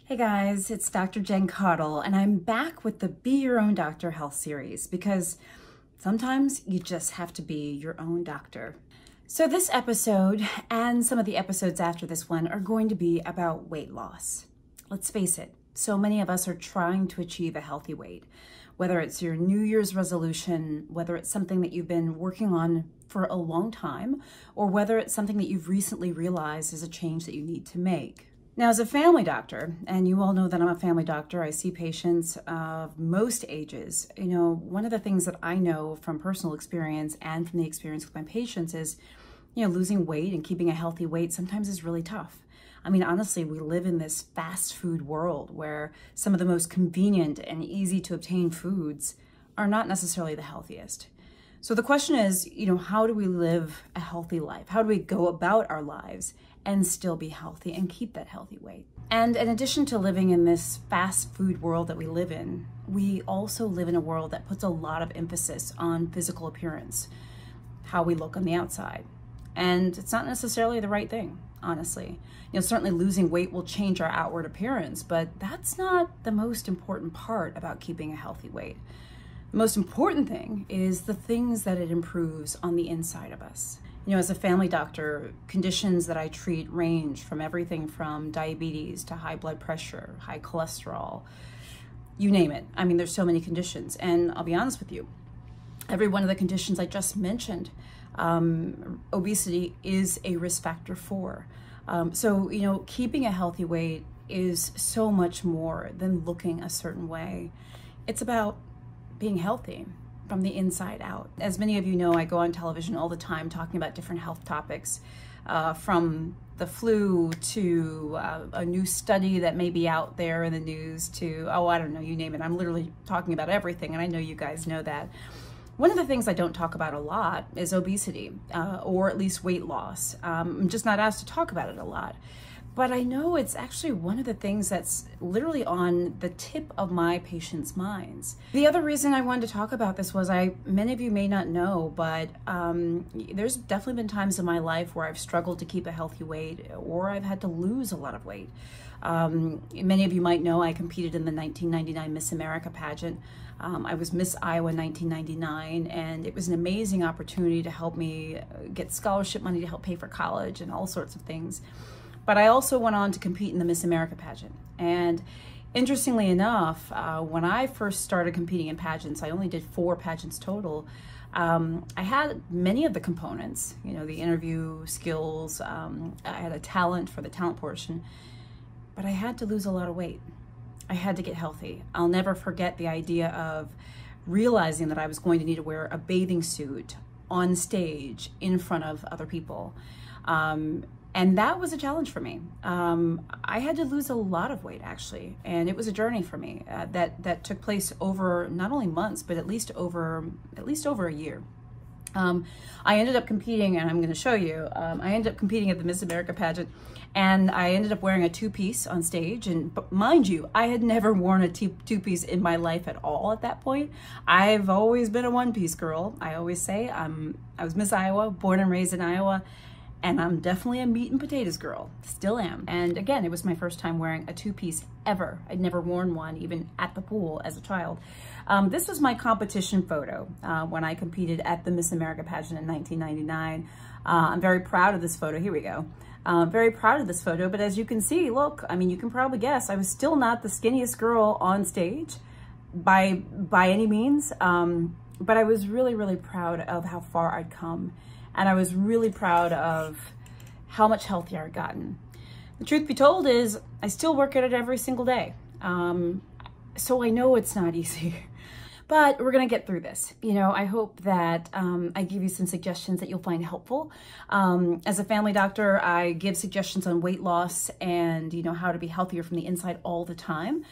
Hey guys, it's Dr. Jen Caudle, and I'm back with the Be Your Own Doctor Health series because sometimes you just have to be your own doctor. So this episode and some of the episodes after this one are going to be about weight loss. Let's face it, so many of us are trying to achieve a healthy weight, whether it's your New Year's resolution, whether it's something that you've been working on for a long time, or whether it's something that you've recently realized is a change that you need to make. Now, as a family doctor, and you all know that I'm a family doctor, I see patients of most ages. You know, one of the things that I know from personal experience and from the experience with my patients is, losing weight and keeping a healthy weight sometimes is really tough. I mean, honestly, we live in this fast food world where some of the most convenient and easy to obtain foods are not necessarily the healthiest. So the question is, how do we live a healthy life? How do we go about our lives and still be healthy and keep that healthy weight? And in addition to living in this fast food world that we live in, we also live in a world that puts a lot of emphasis on physical appearance, how we look on the outside. And it's not necessarily the right thing, honestly. Certainly losing weight will change our outward appearance, but that's not the most important part about keeping a healthy weight. The most important thing is the things that it improves on the inside of us. As a family doctor, conditions that I treat range from everything from diabetes to high blood pressure, high cholesterol, you name it. I mean, there's so many conditions. And I'll be honest with you, every one of the conditions I just mentioned, obesity is a risk factor for. So, keeping a healthy weight is so much more than looking a certain way. It's about being healthy from the inside out. As many of you know, I go on television all the time talking about different health topics, from the flu to a new study that may be out there in the news to, I don't know, you name it. I'm literally talking about everything, and I know you guys know that. One of the things I don't talk about a lot is obesity, or at least weight loss. I'm just not asked to talk about it a lot. But I know it's actually one of the things that's literally on the tip of my patients' minds. The other reason I wanted to talk about this was many of you may not know, but there's definitely been times in my life where I've struggled to keep a healthy weight, or I've had to lose a lot of weight. Many of you might know I competed in the 1999 Miss America Pageant. I was Miss Iowa 1999, and it was an amazing opportunity to help me get scholarship money to help pay for college and all sorts of things. But I also went on to compete in the Miss America Pageant. And interestingly enough, when I first started competing in pageants, I only did 4 pageants total. I had many of the components, the interview skills, I had a talent for the talent portion, but I had to lose a lot of weight. I had to get healthy. I'll never forget the idea of realizing that I was going to need to wear a bathing suit on stage in front of other people. And that was a challenge for me. I had to lose a lot of weight, actually, and it was a journey for me that took place over not only months, but at least over a year. I ended up competing, and I'm going to show you. I ended up competing at the Miss America Pageant, and I ended up wearing a 2-piece on stage. And mind you, I had never worn a 2-piece in my life at all at that point. I've always been a 1-piece girl. I always say I was Miss Iowa, born and raised in Iowa. And I'm definitely a meat and potatoes girl, still am. And again, it was my first time wearing a 2-piece ever. I'd never worn one, even at the pool as a child. This was my competition photo when I competed at the Miss America Pageant in 1999. I'm very proud of this photo. Here we go. Very proud of this photo, but as you can see, look, I mean, you can probably guess, I was still not the skinniest girl on stage by any means, but I was really, really proud of how far I'd come. And I was really proud of how much healthier I'd gotten. The truth be told is I still work at it every single day. So I know it's not easy, but we're gonna get through this. I hope that I give you some suggestions that you'll find helpful. As a family doctor, I give suggestions on weight loss and how to be healthier from the inside all the time.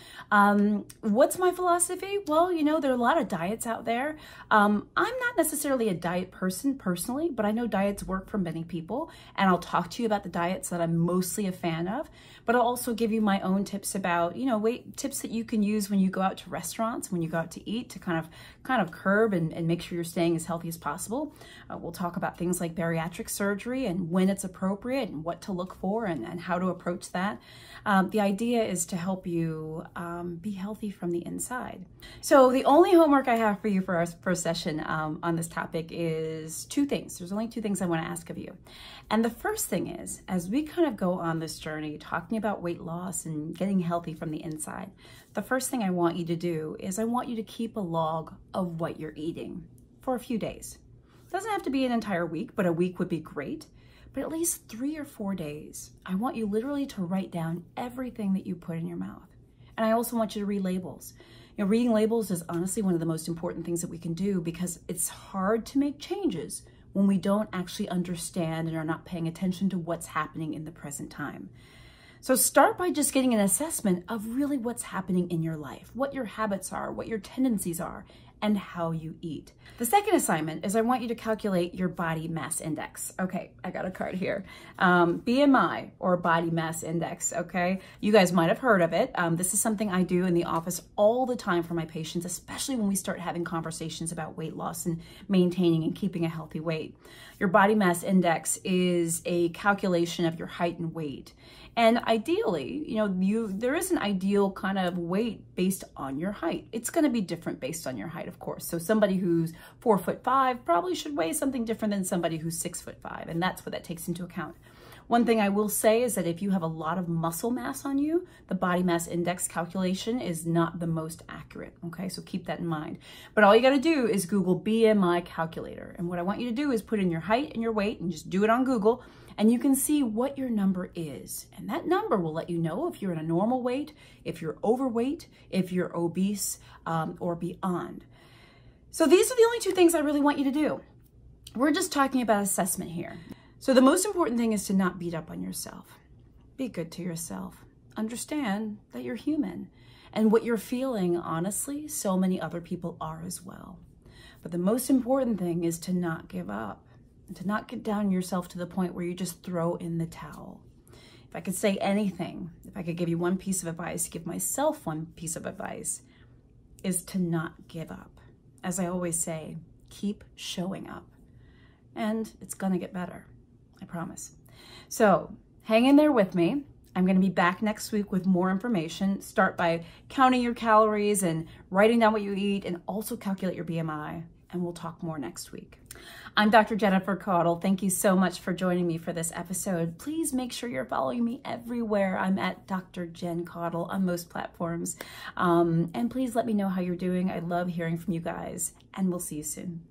What's my philosophy? Well, there are a lot of diets out there. I'm not necessarily a diet person personally, but I know diets work for many people, and I'll talk to you about the diets that I'm mostly a fan of, but I'll also give you my own tips about, weight tips that you can use when you go out to restaurants, when you go out to eat, to kind of curb and make sure you're staying as healthy as possible. We'll talk about things like bariatric surgery and when it's appropriate and what to look for and how to approach that. The idea is to help you be healthy from the inside. So the only homework I have for you for our first session on this topic is two things. There's only two things I want to ask of you. And the first thing is, as we kind of go on this journey talking about weight loss and getting healthy from the inside, the first thing I want you to do is I want you to keep a log of what you're eating for a few days. It doesn't have to be an entire week, but a week would be great. But at least 3 or 4 days, I want you literally to write down everything that you put in your mouth. And I also want you to read labels. You know, reading labels is honestly one of the most important things that we can do because it's hard to make changes when we don't actually understand and are not paying attention to what's happening in the present time. So start by just getting an assessment of really what's happening in your life, what your habits are, what your tendencies are, and how you eat. The second assignment is I want you to calculate your body mass index. Okay, I got a card here. BMI, or body mass index, okay? You guys might have heard of it. This is something I do in the office all the time for my patients, especially when we start having conversations about weight loss and maintaining and keeping a healthy weight. Your body mass index is a calculation of your height and weight. And ideally, you know, there is an ideal kind of weight based on your height. It's going to be different based on your height, of course. So somebody who's 4'5" probably should weigh something different than somebody who's 6'5", and that's what that takes into account. One thing I will say is that if you have a lot of muscle mass on you, the body mass index calculation is not the most accurate, okay? So keep that in mind. But all you got to do is Google BMI calculator. And what I want you to do is put in your height and your weight and just do it on Google, and you can see what your number is. And that number will let you know if you're in a normal weight, if you're overweight, if you're obese, or beyond. So these are the only two things I really want you to do. We're just talking about assessment here. So the most important thing is to not beat up on yourself. Be good to yourself. Understand that you're human. And what you're feeling, honestly, so many other people are as well. But the most important thing is to not give up. And to not get down yourself to the point where you just throw in the towel. If I could say anything, if I could give you one piece of advice, give myself one piece of advice, is to not give up. As I always say, keep showing up. And it's gonna get better, I promise. So hang in there with me. I'm gonna be back next week with more information. Start by counting your calories and writing down what you eat, and also calculate your BMI. And we'll talk more next week. I'm Dr. Jennifer Caudle. Thank you so much for joining me for this episode. Please make sure you're following me everywhere. I'm at Dr. Jen Caudle on most platforms. And please let me know how you're doing. I love hearing from you guys, and we'll see you soon.